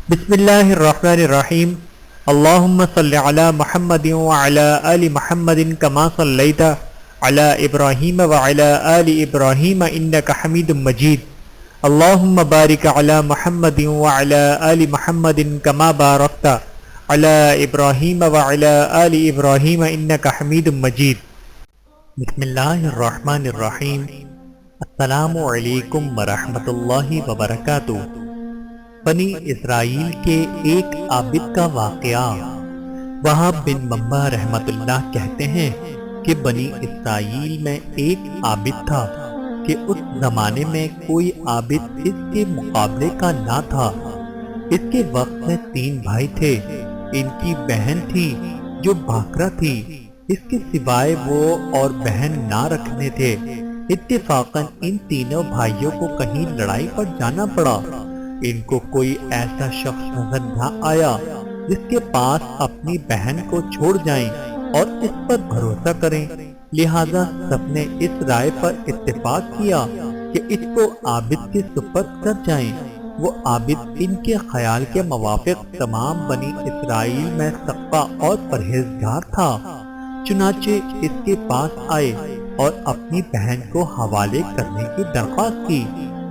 بسم اللہ الرحمن الرحیم اللہم صلی علی محمد وعلی آل محمد کما صلیت علی ابراہیم وعلی آل ابراہیم انک حمید مجید اللہم بارک علی محمد وعلی آل محمد کما بارکت علی ابراہیم وعلی آل ابراہیم انک حمید مجید۔ بسم اللہ الرحمن الرحیم۔ السلام علیکم ورحمۃ اللہ وبرکاتہ۔ بنی اسرائیل کے ایک عابد کا واقعہ۔ وہاب بن منبع رحمۃ اللہ کہتے ہیں کہ بنی اسرائیل میں ایک عابد تھا کہ اس زمانے میں کوئی عابد اس کے مقابلے کا نہ تھا۔ اس کے وقت میں 3 بھائی تھے۔ ان کی بہن تھی جو بھاکرا تھی، اس کے سوائے وہ اور بہن نہ رکھنے تھے۔ اتفاقاً ان تینوں بھائیوں کو کہیں لڑائی پر جانا پڑا۔ ان کو کوئی ایسا شخص نظر نہ آیا جس کے پاس اپنی بہن کو چھوڑ جائیں اور اس پر بھروسہ کریں، لہذا سب نے اس رائے پر اتفاق کیا کہ اس کو عابد کے سپرد کر جائیں۔ وہ عابد ان کے خیال کے موافق تمام بنی اسرائیل میں سقہ اور پرہیزگار تھا۔ چنانچہ اس کے پاس آئے اور اپنی بہن کو حوالے کرنے کی درخواست کی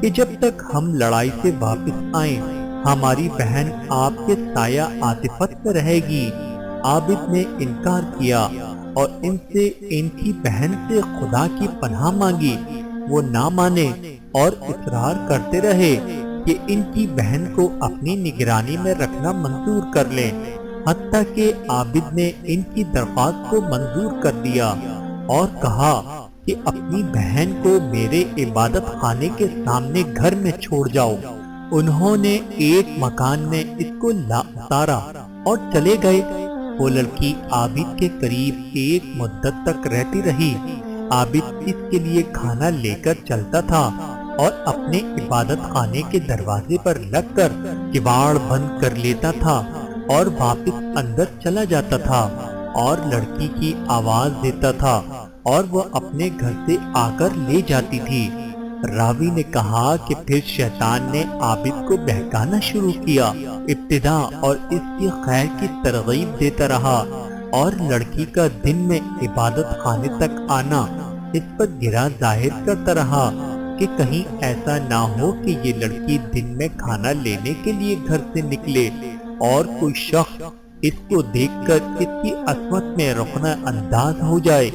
کہ جب تک ہم لڑائی سے واپس آئیں ہماری بہن آپ کے سایہ عاطفت میں رہے گی۔ عابد نے انکار کیا اور ان سے ان کی بہن سے خدا کی پناہ مانگی۔ وہ نہ مانے اور اصرار کرتے رہے کہ ان کی بہن کو اپنی نگرانی میں رکھنا منظور کر لیں، حتیٰ کہ عابد نے ان کی درخواست کو منظور کر دیا اور کہا کہ اپنی بہن کو میرے عبادت خانے کے سامنے گھر میں چھوڑ جاؤ۔ انہوں نے ایک مکان میں اس کو لا اتارا اور چلے گئے۔ وہ لڑکی عابد کے قریب ایک مدت تک رہتی رہی۔ عابد اس کے لیے کھانا لے کر چلتا تھا اور اپنے عبادت خانے کے دروازے پر لگ کر کواڑ بند کر لیتا تھا اور واپس اندر چلا جاتا تھا اور لڑکی کی آواز دیتا تھا اور وہ اپنے گھر سے آ کر لے جاتی تھی۔ راوی نے کہا کہ پھر شیطان نے عابد کو بہکانا شروع کیا۔ ابتدا اور اس کی خیر کی ترغیب دیتا رہا اور لڑکی کا دن میں عبادت خانے تک آنا اس پر گرا ظاہر کرتا رہا کہ کہیں ایسا نہ ہو کہ یہ لڑکی دن میں کھانا لینے کے لیے گھر سے نکلے اور کوئی شخص اس کو دیکھ کر اس کی عصمت میں رخنہ انداز ہو جائے۔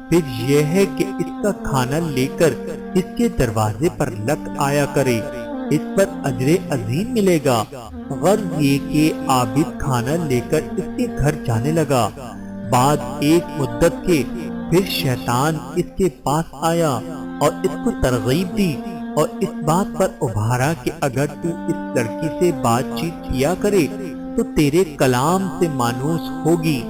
پھر یہ ہے کہ اس کا کھانا لے کر اس کے دروازے پر لگ آیا کرے، اس پر اجر عظیم ملے گا۔ غرض یہ کہ عابد کھانا لے کر اس کے گھر جانے لگا۔ بعد ایک مدت کے پھر شیطان اس کے پاس آیا اور اس کو ترغیب دی اور اس بات پر ابھارا کہ اگر تو اس لڑکی سے بات چیت کیا کرے تو تیرے کلام سے مانوس ہوگی،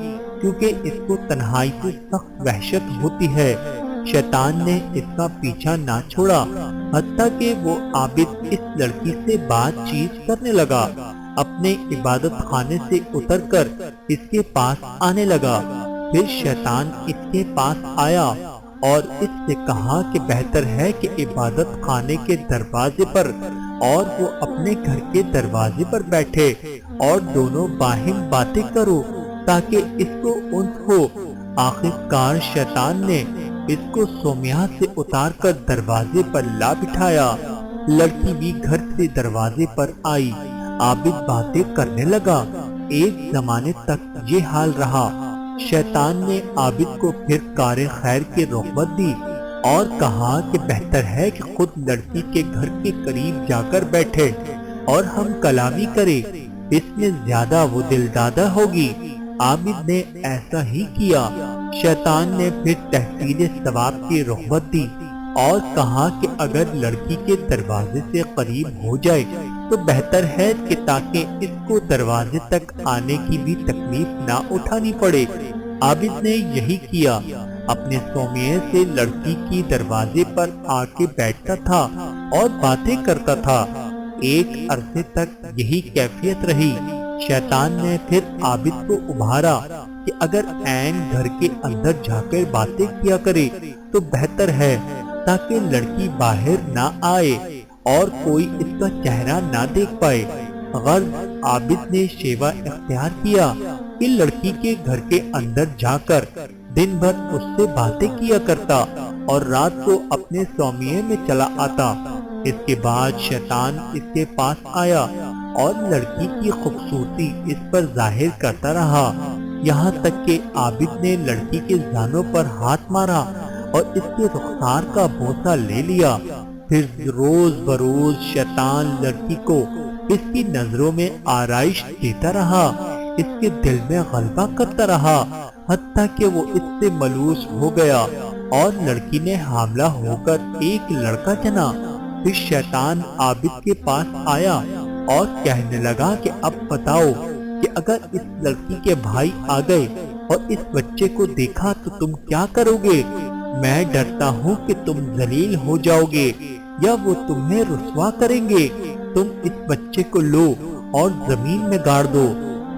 کیونکہ اس کو تنہائی سے سخت وحشت ہوتی ہے۔ شیطان نے اس کا پیچھا نہ چھوڑا حتیٰ کہ وہ عابد اس لڑکی سے بات چیت کرنے لگا۔ اپنے عبادت خانے سے اتر کر اس کے پاس آنے لگا۔ پھر شیطان اس کے پاس آیا اور اس سے کہا کہ بہتر ہے کہ عبادت خانے کے دروازے پر اور وہ اپنے گھر کے دروازے پر بیٹھے اور دونوں باہم باتیں کرو تاکہ اس کو انس ہو۔ آخر کار شیطان نے اس کو سومیا سے اتار کر دروازے پر لا بٹھایا۔ لڑکی بھی گھر سے دروازے پر آئی۔ عابد باتیں کرنے لگا۔ ایک زمانے تک یہ حال رہا۔ شیطان نے عابد کو پھر کار خیر کی رغبت دی اور کہا کہ بہتر ہے کہ خود لڑکی کے گھر کے قریب جا کر بیٹھے اور ہم کلامی کرے، اس میں زیادہ وہ دل دادہ ہوگی۔ عابد نے ایسا ہی کیا۔ شیطان نے پھر تحصیل ثواب کی رغبت دی اور کہا کہ اگر لڑکی کے دروازے سے قریب ہو جائے تو بہتر ہے کہ تاکہ اس کو دروازے تک آنے کی بھی تکلیف نہ اٹھانی پڑے۔ عابد نے یہی کیا، اپنے سومیے سے لڑکی کی دروازے پر آ کے بیٹھتا تھا اور باتیں کرتا تھا۔ ایک عرصے تک یہی کیفیت رہی۔ شیطان نے پھر عابد کو ابھارا کہ اگر عین گھر کے اندر جا کر باتیں کیا کرے تو بہتر ہے تاکہ لڑکی باہر نہ آئے اور کوئی اس کا چہرہ نہ دیکھ پائے۔ غرض عابد نے شیوا اختیار کیا کہ لڑکی کے گھر کے اندر جا کر دن بھر اس سے باتیں کیا کرتا اور رات کو اپنے صومعے میں چلا آتا۔ اس کے بعد شیطان اس کے پاس آیا اور لڑکی کی خوبصورتی اس پر ظاہر کرتا رہا، یہاں تک کہ عابد نے لڑکی کے زانوں پر ہاتھ مارا اور اس کے رخسار کا بوسہ لے لیا۔ پھر روز بروز شیطان لڑکی کو اس کی نظروں میں آرائش دیتا رہا، اس کے دل میں غلبہ کرتا رہا، حتیٰ کہ وہ اس سے ملوث ہو گیا اور لڑکی نے حاملہ ہو کر ایک لڑکا جنا۔ پھر شیطان عابد کے پاس آیا اور کہنے لگا کہ اب بتاؤ کہ اگر اس لڑکی کے بھائی آ گئے اور اس بچے کو دیکھا تو تم کیا کرو گے؟ میں ڈرتا ہوں کہ تم ذلیل ہو جاؤ گے یا وہ تمہیں رسوا کریں گے۔ تم اس بچے کو لو اور زمین میں گاڑ دو۔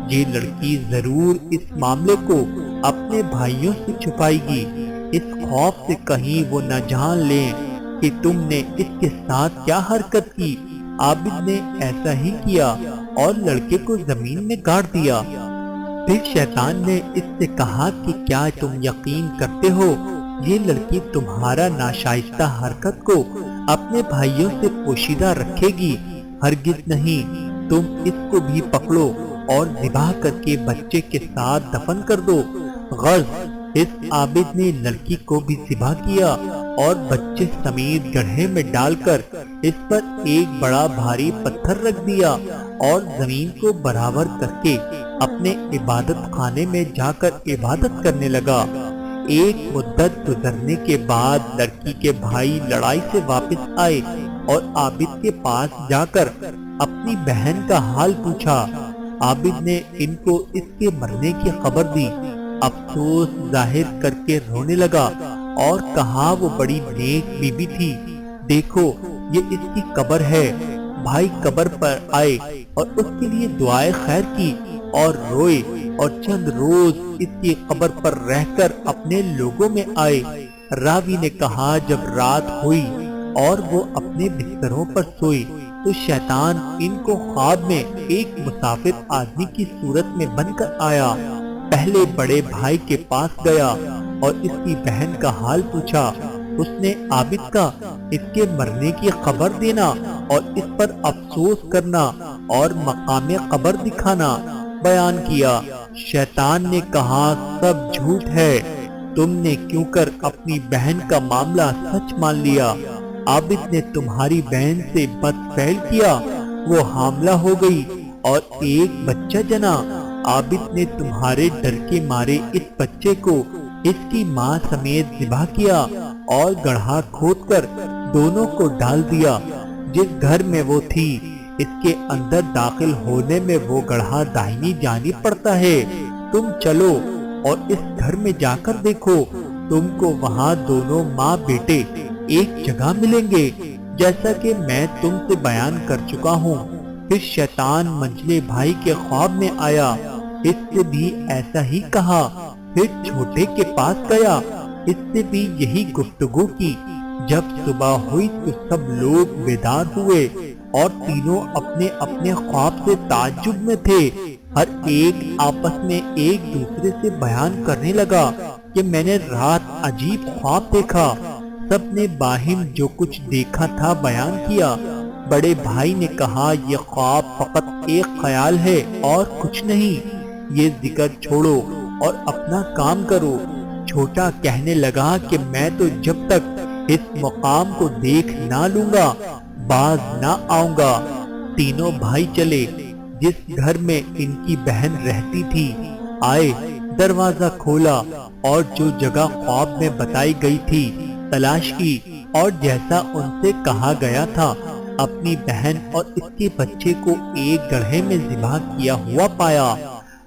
یہ لڑکی ضرور اس معاملے کو اپنے بھائیوں سے چھپائے گی، اس خوف سے کہیں وہ نہ جان لیں کہ تم نے اس کے ساتھ کیا حرکت کی۔ عابد نے ایسا ہی کیا اور لڑکے کو زمین میں گاڑ دیا۔ پھر شیطان نے اس سے کہا کہ کیا تم یقین کرتے ہو یہ لڑکی تمہارا ناشائستہ حرکت کو اپنے بھائیوں سے پوشیدہ رکھے گی؟ ہرگز نہیں، تم اس کو بھی پکڑو اور ذبح کر کے بچے کے ساتھ دفن کر دو۔ غرض اس عابد نے لڑکی کو بھی ذبح کیا اور بچے سمیت گڑھے میں ڈال کر اس پر ایک بڑا بھاری پتھر رکھ دیا اور زمین کو برابر کر کے اپنے عبادت خانے میں جا کر عبادت کرنے لگا۔ ایک مدت گزرنے کے بعد لڑکی کے بھائی لڑائی سے واپس آئے اور عابد کے پاس جا کر اپنی بہن کا حال پوچھا۔ عابد نے ان کو اس کے مرنے کی خبر دی، افسوس ظاہر کر کے رونے لگا اور کہا وہ بڑی نیک بی بی تھی، دیکھو یہ اس کی قبر ہے۔ بھائی قبر پر آئے اور اس کے لیے دعائے خیر کی اور روئے اور چند روز اس کی قبر پر رہ کر اپنے لوگوں میں آئے۔ راوی نے کہا جب رات ہوئی اور وہ اپنے بستروں پر سوئے تو شیطان ان کو خواب میں ایک مسافر آدمی کی صورت میں بن کر آیا۔ پہلے بڑے بھائی کے پاس گیا اور اس کی بہن کا حال پوچھا۔ اس نے عابد کا اس کے مرنے کی خبر دینا اور اس پر افسوس کرنا اور مقام قبر دکھانا بیان کیا۔ شیطان نے کہا سب جھوٹ ہے، تم نے کیوں کر اپنی بہن کا معاملہ سچ مان لیا؟ عابد نے تمہاری بہن سے بد فعل کیا، وہ حاملہ ہو گئی اور ایک بچہ جنا۔ عابد نے تمہارے ڈر کے مارے اس بچے کو اس کی ماں سمیت ذبح کیا اور گڑھا کھود کر دونوں کو ڈال دیا۔ جس گھر میں وہ تھی اس کے اندر داخل ہونے میں وہ گڑھا داہنی جانب پڑتا ہے۔ تم چلو اور اس گھر میں جا کر دیکھو، تم کو وہاں دونوں ماں بیٹے ایک جگہ ملیں گے، جیسا کہ میں تم سے بیان کر چکا ہوں۔ پھر شیطان منجلے بھائی کے خواب میں آیا، اس سے بھی ایسا ہی کہا۔ پھر چھوٹے کے پاس گیا، اس سے بھی یہی گفتگو کی۔ جب صبح ہوئی تو سب لوگ بیدار ہوئے اور تینوں اپنے اپنے خواب سے تعجب میں تھے۔ ہر ایک آپس میں ایک دوسرے سے بیان کرنے لگا کہ میں نے رات عجیب خواب دیکھا۔ سب نے باہم جو کچھ دیکھا تھا بیان کیا۔ بڑے بھائی نے کہا یہ خواب فقط ایک خیال ہے اور کچھ نہیں، یہ ذکر چھوڑو اور اپنا کام کرو۔ چھوٹا کہنے لگا کہ میں تو جب تک اس مقام کو دیکھ نہ لوں گا باز نہ آؤں گا۔ تینوں بھائی چلے، جس گھر میں ان کی بہن رہتی تھی، آئے، دروازہ کھولا اور جو جگہ خواب میں بتائی گئی تھی تلاش کی اور جیسا ان سے کہا گیا تھا اپنی بہن اور اس کے بچے کو ایک گڑھے میں ذبح کیا ہوا پایا۔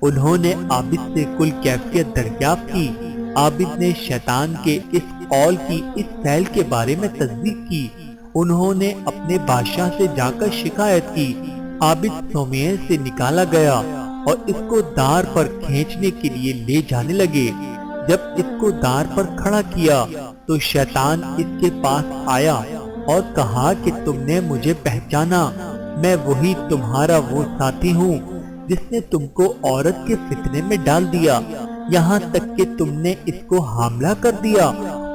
انہوں نے عابد سے کل کیفیت دریافت کی۔ عابد نے شیطان کے اس قول کی اس فعل کے بارے میں تصدیق کی۔ انہوں نے اپنے بادشاہ سے جا کر شکایت کی۔ عابد صومعے سے نکالا گیا اور اس کو دار پر کھینچنے کے لیے لے جانے لگے۔ جب اس کو دار پر کھڑا کیا تو شیطان اس کے پاس آیا اور کہا کہ تم نے مجھے پہچانا، میں وہی تمہارا وہ ساتھی ہوں جس نے تم کو عورت کے فتنے میں ڈال دیا، یہاں تک کہ تم نے اس کو حاملہ کر دیا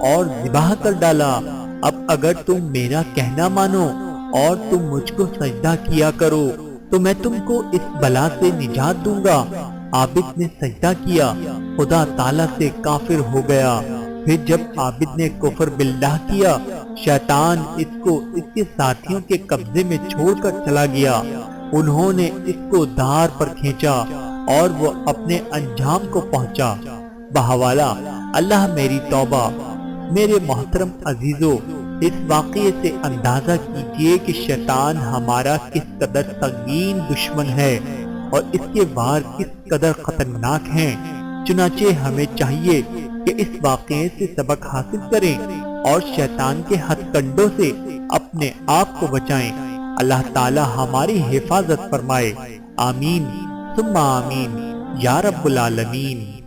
اور ذبح کر ڈالا۔ اب اگر تم میرا کہنا مانو اور تم مجھ کو سجدہ کیا کرو تو میں تم کو اس بلا سے نجات دوں گا۔ عابد نے سجدہ کیا، خدا تعالیٰ سے کافر ہو گیا۔ پھر جب عابد نے کفر باللہ کیا، شیطان اس کو اس کے ساتھیوں کے قبضے میں چھوڑ کر چلا گیا۔ انہوں نے اس کو دار پر کھینچا اور وہ اپنے انجام کو پہنچا۔ بحوالہ اللہ میری توبہ۔ میرے محترم عزیزو، اس واقعے سے اندازہ کیجئے کہ شیطان ہمارا کس قدر سنگین دشمن ہے اور اس کے وار کس قدر خطرناک ہیں۔ چنانچہ ہمیں چاہیے کہ اس واقعے سے سبق حاصل کریں اور شیطان کے ہتھ کنڈوں سے اپنے آپ کو بچائیں۔ اللہ تعالی ہماری حفاظت فرمائے۔ آمین ثم آمین یا رب العالمین۔